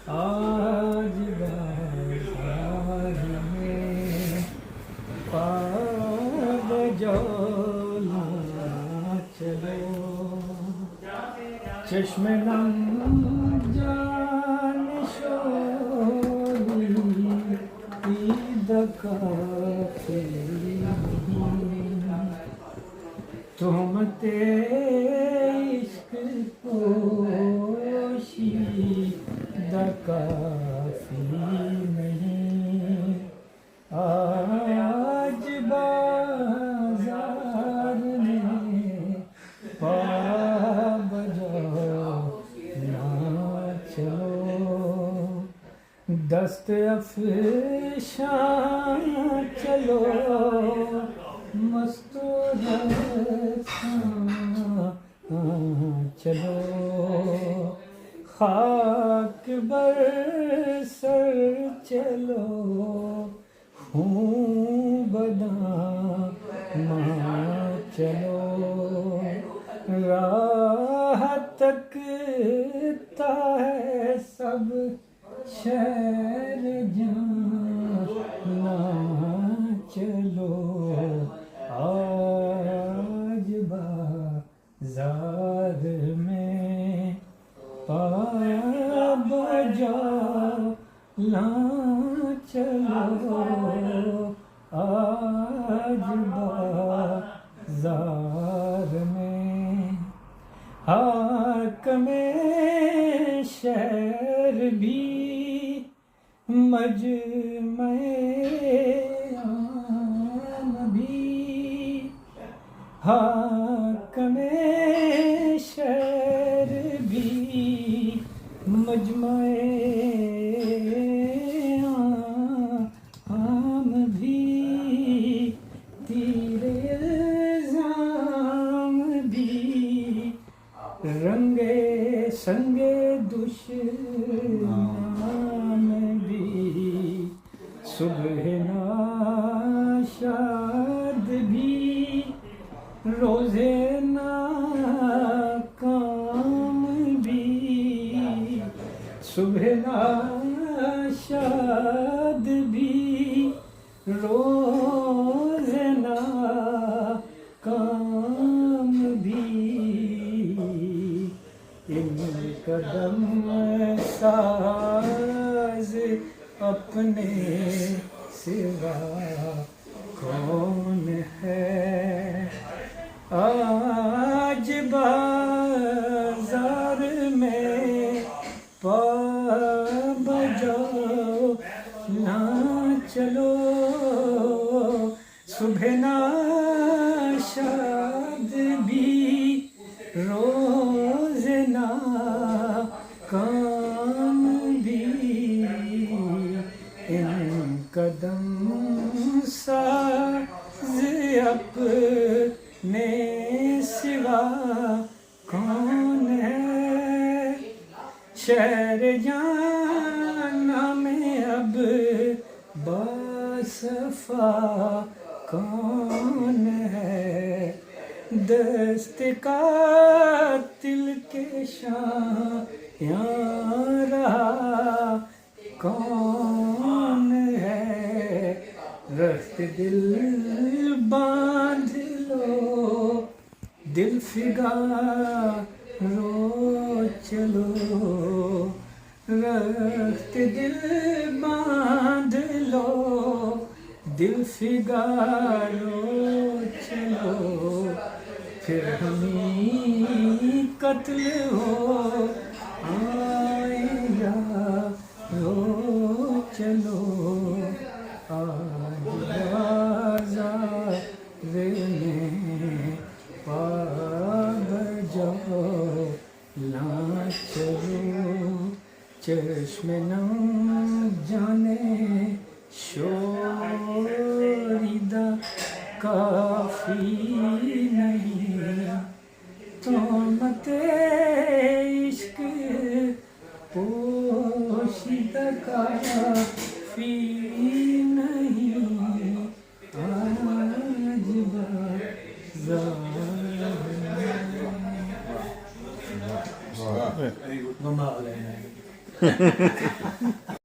آج بازار میں پاب جولا چلو، چشم نم جان شوری عید کا تہمت عشق پوشی کافی نہیں، آج بازار میں پا بجاؤ نہ چلو، دست افشاں چلو، مست و رساں چلو، خاک بر سر چلو، ہوں بداں چلو، راہ تکتا ہے سب شہر جانا چلو، آج بازار میں پا بجانا چلو، آج بازار میں حاکم شہر بھی مجمع عام بھی، حاکم شہر بھی مجمع عام بھی، تیر الزام بھی، رنگ سنگ دشنام بھی، صبح ناشاد بھی، روز ناکام بھی، صبح ناشاد بھی، روز ناکام بھی، ان قدم ساز اپنے سوا کون ہے، آج بازار میں پا بجاؤ نہ چلو، صبح ناشاد بھی، روز ناکام بھی، ان قدم ساز اپنے سوا کون ہے، شہر جانا میں اب باصفا کون ہے، دست قاتل کے شایاں رہا کون ہے، رخت دل باندھ لو، دل فگارو چلو، رخت دل باندھ لو، دل فگارو چلو، پھر ہمیں قتل ہو آئے یا رو چلو، آج بازار میں پا بجاؤ نہ چلو، چشم نم جانے شوریدہ کافی نہیں، تہمت عشق پوشیدہ کافی نہیں، آج بازار غما علينا